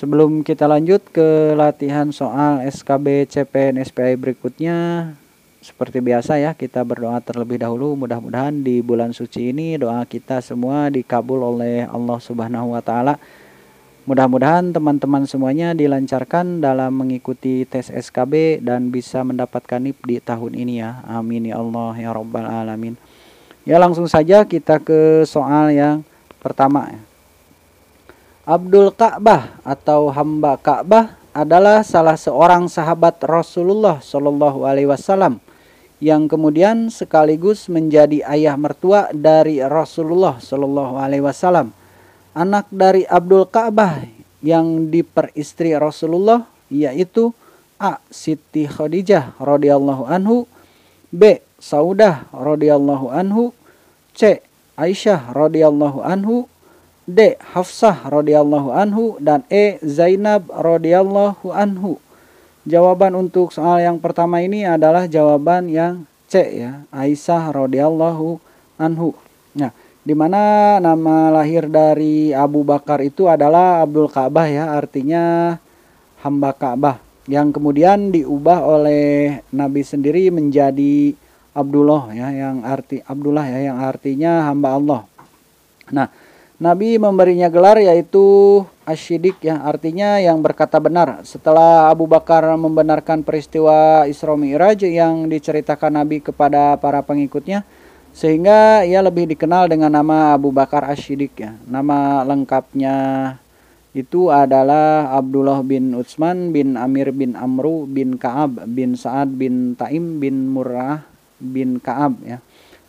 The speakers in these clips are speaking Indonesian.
Sebelum kita lanjut ke latihan soal SKB CPN SPI berikutnya, seperti biasa ya, kita berdoa terlebih dahulu. Mudah-mudahan di bulan suci ini doa kita semua dikabul oleh Allah Subhanahu wa taala. Mudah-mudahan teman-teman semuanya dilancarkan dalam mengikuti tes SKB dan bisa mendapatkan NIP di tahun ini ya. Amin ya Allah ya Rabbal alamin. Ya, langsung saja kita ke soal yang pertama ya. Abdul Ka'bah atau hamba Ka'bah adalah salah seorang sahabat Rasulullah Shallallahu Alaihi Wasallam yang kemudian sekaligus menjadi ayah mertua dari Rasulullah Shallallahu Alaihi Wasallam. Anak dari Abdul Ka'bah yang diperistri Rasulullah yaitu A. Siti Khadijah radhiyallahu anhu, B. Saudah radhiyallahu anhu, C. Aisyah radhiyallahu anhu, D. Hafsah radhiyallahu anhu, dan E. Zainab radhiyallahu anhu. Jawaban untuk soal yang pertama ini adalah jawaban yang C ya, Aisyah radhiyallahu anhu. Nah, di mana nama lahir dari Abu Bakar itu adalah Abdul Ka'bah ya, artinya hamba Ka'bah, yang kemudian diubah oleh Nabi sendiri menjadi Abdullah ya, yang artinya hamba Allah. Nah, Nabi memberinya gelar yaitu Asy-Syiddiq ya, artinya yang berkata benar. Setelah Abu Bakar membenarkan peristiwa Isra Mi'raj yang diceritakan Nabi kepada para pengikutnya, sehingga ia lebih dikenal dengan nama Abu Bakar Asy-Syiddiq ya. Nama lengkapnya itu adalah Abdullah bin Utsman bin Amir bin Amru bin Ka'ab bin Sa'ad bin Taim bin Murrah bin Ka'ab ya.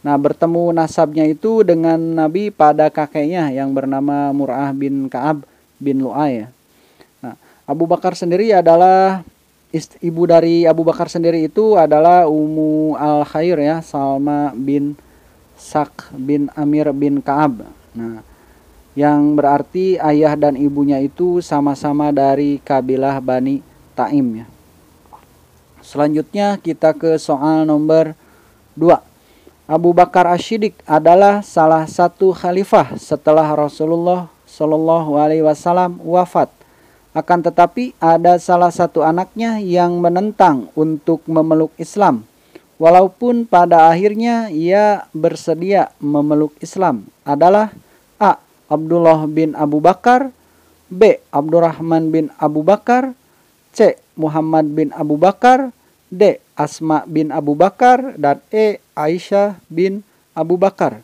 Nah, bertemu nasabnya itu dengan Nabi pada kakeknya yang bernama Mur'ah bin Ka'ab bin Lu'ay ya. Nah, Abu Bakar sendiri adalah ibu dari Abu Bakar sendiri itu adalah Ummu al-Khair ya, Salma bin Sak bin Amir bin Ka'ab. Nah, yang berarti ayah dan ibunya itu sama-sama dari kabilah Bani Taim ya. Selanjutnya kita ke soal nomor 2. Abu Bakar Asy-Syiddiq adalah salah satu khalifah setelah Rasulullah Shallallahu Alaihi Wasallam wafat. Akan tetapi ada salah satu anaknya yang menentang untuk memeluk Islam, walaupun pada akhirnya ia bersedia memeluk Islam. Adalah A. Abdullah bin Abu Bakar, B. Abdurrahman bin Abu Bakar, C. Muhammad bin Abu Bakar, D. Asma bin Abu Bakar, dan E. Aisyah bin Abu Bakar.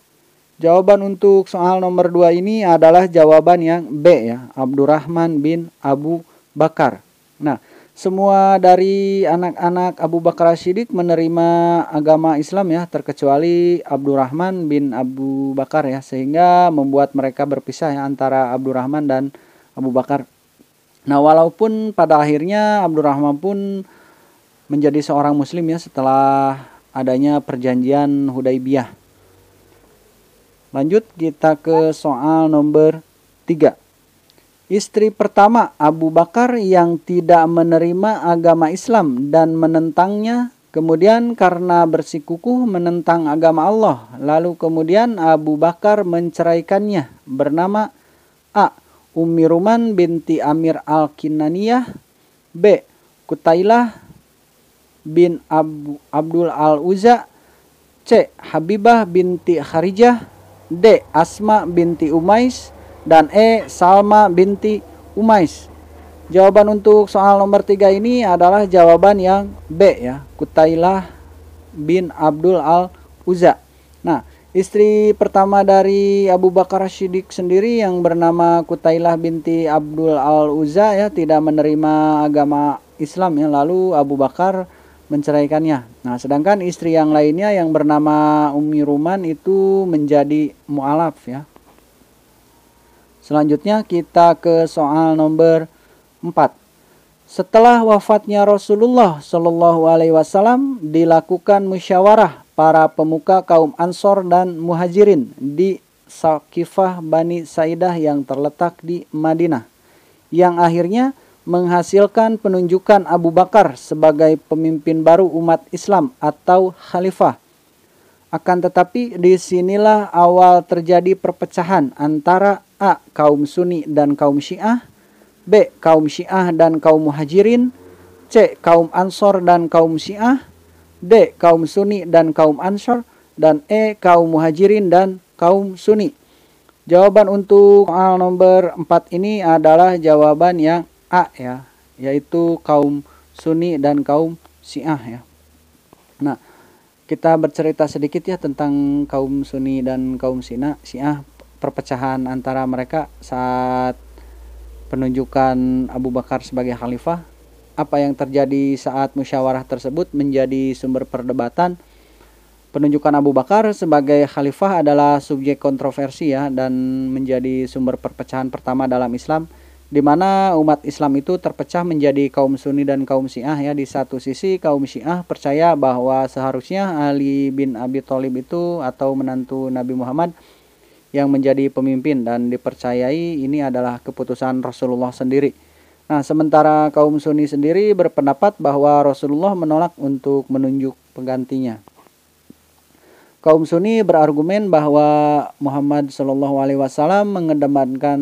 Jawaban untuk soal nomor 2 ini adalah jawaban yang B ya, Abdurrahman bin Abu Bakar. Nah, semua dari anak-anak Abu Bakar Asy-Syiddiq menerima agama Islam ya, terkecuali Abdurrahman bin Abu Bakar ya, sehingga membuat mereka berpisah ya, antara Abdurrahman dan Abu Bakar. Nah, walaupun pada akhirnya Abdurrahman pun menjadi seorang muslim ya setelah adanya perjanjian Hudaibiyah. Lanjut kita ke soal nomor 3. Istri pertama Abu Bakar yang tidak menerima agama Islam dan menentangnya, kemudian karena bersikukuh menentang agama Allah, lalu kemudian Abu Bakar menceraikannya, bernama A. Ummi Ruman binti Amir al-Kinaniyah, B. Qutailah bin Abdul al-Uzza, C. Habibah binti Kharijah, D. Asma binti Umais, dan E. Salma binti Umais. Jawaban untuk soal nomor 3 ini adalah jawaban yang B ya, Qutailah bin Abdul al-Uzza. Nah, istri pertama dari Abu Bakar Asy-Syiddiq sendiri yang bernama Qutailah binti Abdul al-Uzza ya, tidak menerima agama Islam ya, lalu Abu Bakar menceraikannya. Nah, sedangkan istri yang lainnya yang bernama Ummi Ruman itu menjadi mu'alaf ya. Selanjutnya kita ke soal nomor 4. Setelah wafatnya Rasulullah Shallallahu Alaihi Wasallam dilakukan musyawarah para pemuka kaum Ansor dan Muhajirin di Saqifah Bani Sa'idah yang terletak di Madinah, yang akhirnya menghasilkan penunjukan Abu Bakar sebagai pemimpin baru umat Islam atau khalifah. Akan tetapi disinilah awal terjadi perpecahan antara A. kaum Sunni dan kaum Syiah, B. Kaum Syiah dan kaum Muhajirin. C. Kaum Ansor dan kaum Syiah. D. Kaum Sunni dan kaum Ansor. Dan E. Kaum Muhajirin dan kaum Sunni. Jawaban untuk soal nomor 4 ini adalah jawaban yang A ya, yaitu kaum Sunni dan kaum Syiah ya. Nah, kita bercerita sedikit ya tentang kaum Sunni dan kaum Syiah, perpecahan antara mereka saat penunjukan Abu Bakar sebagai khalifah. Apa yang terjadi saat musyawarah tersebut menjadi sumber perdebatan. Penunjukan Abu Bakar sebagai khalifah adalah subjek kontroversi ya, dan menjadi sumber perpecahan pertama dalam Islam, di mana umat Islam itu terpecah menjadi kaum Sunni dan kaum Syiah ya. Di satu sisi kaum Syiah percaya bahwa seharusnya Ali bin Abi Thalib itu atau menantu Nabi Muhammad yang menjadi pemimpin, dan dipercayai ini adalah keputusan Rasulullah sendiri. Nah, sementara kaum Sunni sendiri berpendapat bahwa Rasulullah menolak untuk menunjuk penggantinya. Kaum Sunni berargumen bahwa Muhammad SAW mengedepankan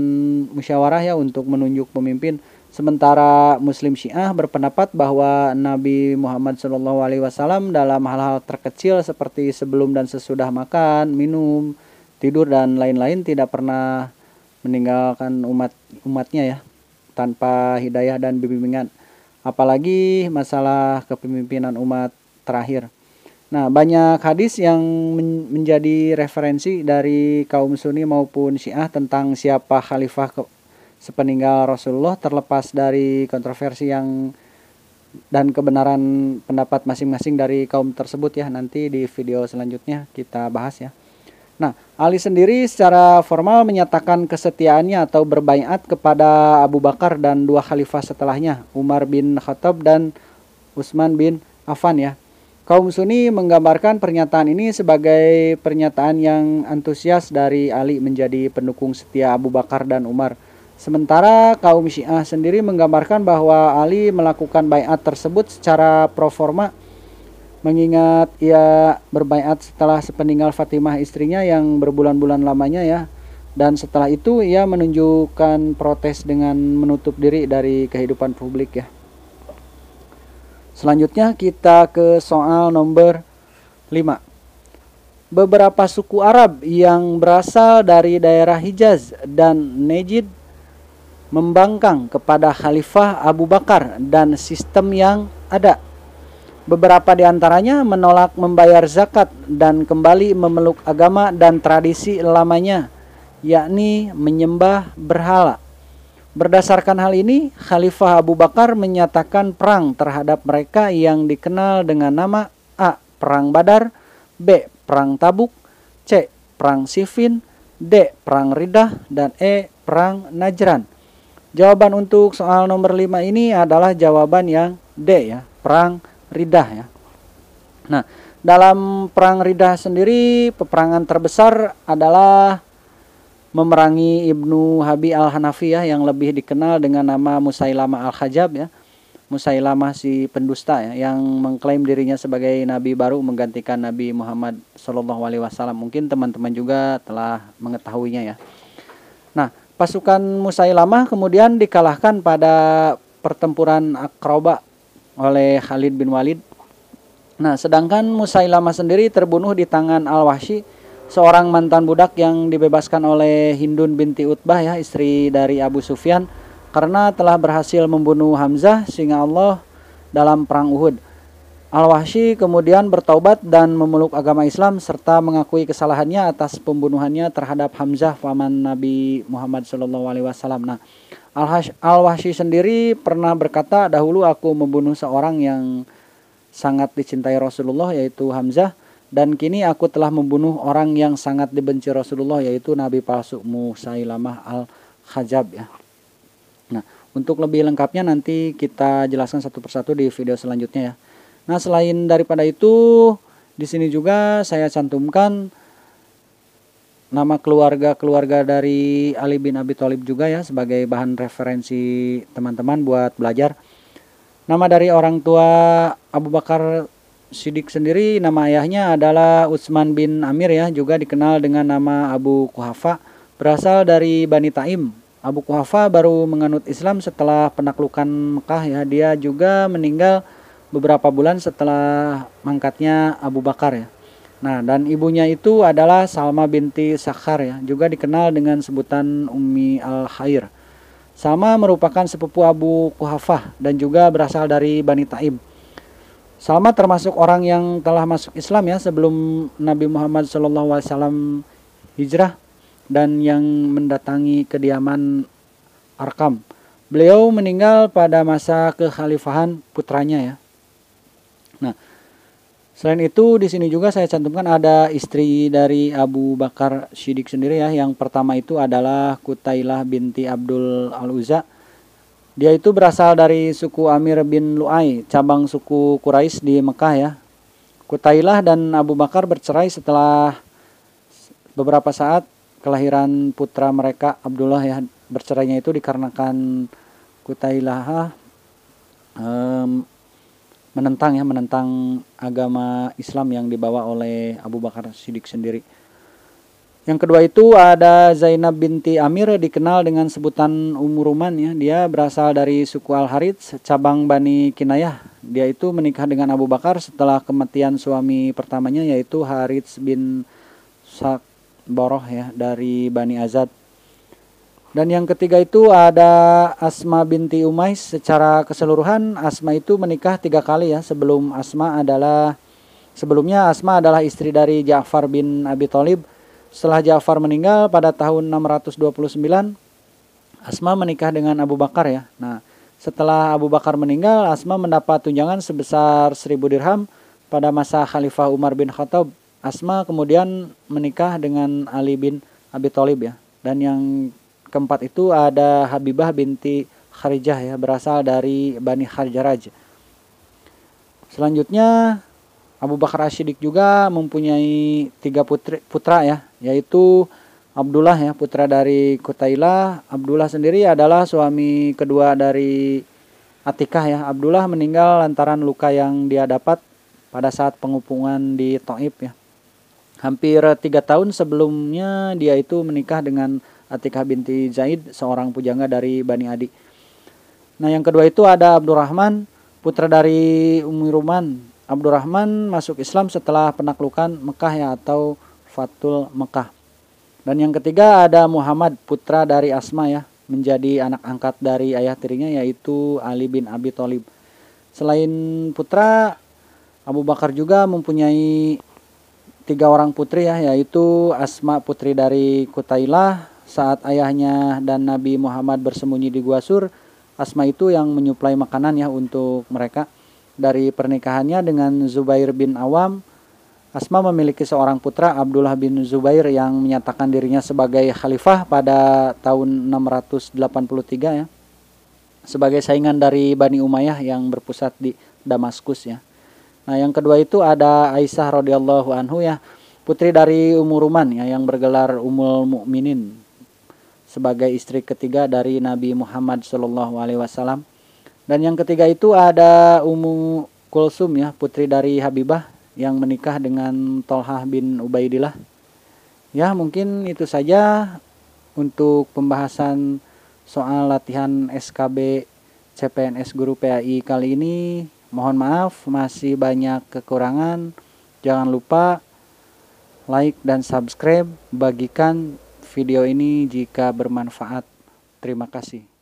musyawarah ya untuk menunjuk pemimpin, sementara Muslim Syiah berpendapat bahwa Nabi Muhammad SAW dalam hal-hal terkecil seperti sebelum dan sesudah makan, minum, tidur dan lain-lain tidak pernah meninggalkan umatnya ya tanpa hidayah dan bimbingan, apalagi masalah kepemimpinan umat terakhir. Nah, banyak hadis yang menjadi referensi dari kaum Sunni maupun Syiah tentang siapa khalifah sepeninggal Rasulullah, terlepas dari kontroversi yang dan kebenaran pendapat masing-masing dari kaum tersebut ya. Nanti di video selanjutnya kita bahas ya. Nah, Ali sendiri secara formal menyatakan kesetiaannya atau berbaiat kepada Abu Bakar dan dua khalifah setelahnya, Umar bin Khattab dan Utsman bin Affan ya. Kaum Sunni menggambarkan pernyataan ini sebagai pernyataan yang antusias dari Ali menjadi pendukung setia Abu Bakar dan Umar. Sementara kaum Syiah sendiri menggambarkan bahwa Ali melakukan baiat tersebut secara pro forma, mengingat ia berbaiat setelah sepeninggal Fatimah istrinya yang berbulan-bulan lamanya ya. Dan setelah itu ia menunjukkan protes dengan menutup diri dari kehidupan publik ya. Selanjutnya kita ke soal nomor 5. Beberapa suku Arab yang berasal dari daerah Hijaz dan Najd membangkang kepada Khalifah Abu Bakar dan sistem yang ada. Beberapa di antaranya menolak membayar zakat dan kembali memeluk agama dan tradisi lamanya, yakni menyembah berhala. Berdasarkan hal ini, Khalifah Abu Bakar menyatakan perang terhadap mereka yang dikenal dengan nama A. Perang Badar, B. Perang Tabuk, C. Perang Siffin, D. Perang Riddah, dan E. Perang Najran. Jawaban untuk soal nomor 5 ini adalah jawaban yang D ya, Perang Riddah ya. Nah, dalam perang Riddah sendiri peperangan terbesar adalah memerangi Ibnu Abi al-Hanafi ya, yang lebih dikenal dengan nama Musailamah al-Khajjab ya. Musailamah si pendusta ya, yang mengklaim dirinya sebagai nabi baru menggantikan Nabi Muhammad SAW. Mungkin teman-teman juga telah mengetahuinya ya. Nah, pasukan Musailamah kemudian dikalahkan pada pertempuran Aqrabah oleh Khalid bin Walid. Nah, sedangkan Musailamah sendiri terbunuh di tangan Al-Wahsy, seorang mantan budak yang dibebaskan oleh Hindun binti Utbah ya, istri dari Abu Sufyan, karena telah berhasil membunuh Hamzah singa Allah dalam perang Uhud. Al-Wahsy kemudian bertaubat dan memeluk agama Islam serta mengakui kesalahannya atas pembunuhannya terhadap Hamzah paman Nabi Muhammad SAW. Nah, Al-Wahsy sendiri pernah berkata, dahulu aku membunuh seorang yang sangat dicintai Rasulullah yaitu Hamzah, dan kini aku telah membunuh orang yang sangat dibenci Rasulullah yaitu Nabi palsu Musailamah al-Khajjab ya. Nah, untuk lebih lengkapnya nanti kita jelaskan satu persatu di video selanjutnya ya. Nah, selain daripada itu, di sini juga saya cantumkan nama keluarga dari Ali bin Abi Thalib juga ya, sebagai bahan referensi teman-teman buat belajar. Nama dari orang tua Abu Bakar Siddiq sendiri, nama ayahnya adalah Utsman bin Amir ya, juga dikenal dengan nama Abu Quhafa, berasal dari Bani Taim. Abu Quhafa baru menganut Islam setelah penaklukan Mekah ya. Dia juga meninggal beberapa bulan setelah mangkatnya Abu Bakar ya. Nah, dan ibunya itu adalah Salma binti Sakhar ya, juga dikenal dengan sebutan Ummi al-Khair. Salma merupakan sepupu Abu Quhafah dan juga berasal dari Bani Taim. Salma termasuk orang yang telah masuk Islam ya sebelum Nabi Muhammad SAW hijrah dan yang mendatangi kediaman Arkam. Beliau meninggal pada masa kekhalifahan putranya ya. Nah, selain itu di sini juga saya cantumkan ada istri dari Abu Bakar Siddiq sendiri ya. Yang pertama itu adalah Qutailah binti Abdul Al-Uzza. Dia itu berasal dari suku Amir bin Lu'ay, cabang suku Quraisy di Mekah ya. Qutailah dan Abu Bakar bercerai setelah beberapa saat kelahiran putra mereka Abdullah ya. Bercerainya itu dikarenakan Qutailah menentang agama Islam yang dibawa oleh Abu Bakar Siddiq sendiri. Yang kedua itu ada Zainab binti Amir, dikenal dengan sebutan Ummu Ruman ya. Dia berasal dari suku Al-Harits, cabang Bani Kinayah. Dia itu menikah dengan Abu Bakar setelah kematian suami pertamanya yaitu Harits bin Sakboroh ya dari Bani Azad. Dan yang ketiga itu ada Asma binti Umais. Secara keseluruhan Asma itu menikah 3 kali ya. Sebelumnya Asma adalah istri dari Ja'far bin Abi Thalib. Setelah Ja'far meninggal pada tahun 629, Asma menikah dengan Abu Bakar ya. Nah, setelah Abu Bakar meninggal, Asma mendapat tunjangan sebesar 1000 dirham pada masa Khalifah Umar bin Khattab. Asma kemudian menikah dengan Ali bin Abi Thalib ya. Dan yang keempat itu ada Habibah binti Kharijah ya, berasal dari Bani Kharjaraj. Selanjutnya Abu Bakar As-Siddiq juga mempunyai 3 putra ya, yaitu Abdullah ya, putra dari Qutailah. Abdullah sendiri adalah suami kedua dari Atikah ya. Abdullah meninggal lantaran luka yang dia dapat pada saat pengepungan di Thaif ya. Hampir 3 tahun sebelumnya dia itu menikah dengan Atikah binti Zaid, seorang pujangga dari Bani Adi. Nah, yang kedua itu ada Abdurrahman, putra dari Ummi Ruman. Abdurrahman masuk Islam setelah penaklukan Mekah ya, atau Fathul Mekah. Dan yang ketiga ada Muhammad, putra dari Asma ya, menjadi anak angkat dari ayah tirinya yaitu Ali bin Abi Thalib. Selain putra, Abu Bakar juga mempunyai 3 orang putri ya, yaitu Asma, putri dari Qutailah. Saat ayahnya dan Nabi Muhammad bersembunyi di Gua Sur, Asma itu yang menyuplai makanan ya untuk mereka. Dari pernikahannya dengan Zubair bin Awam, Asma memiliki seorang putra, Abdullah bin Zubair, yang menyatakan dirinya sebagai khalifah pada tahun 683 ya, sebagai saingan dari Bani Umayyah yang berpusat di Damaskus ya. Nah, yang kedua itu ada Aisyah radhiyallahu anhu ya, putri dari Ummu Ruman ya, yang bergelar Ummul Mukminin, sebagai istri ketiga dari Nabi Muhammad SAW. Dan yang ketiga itu ada Ummu Kulsum ya, putri dari Habibah, yang menikah dengan Tolhah bin Ubaidillah. Ya, mungkin itu saja untuk pembahasan soal latihan SKB CPNS Guru PAI kali ini. Mohon maaf masih banyak kekurangan. Jangan lupa like dan subscribe, bagikan video ini jika bermanfaat. Terima kasih.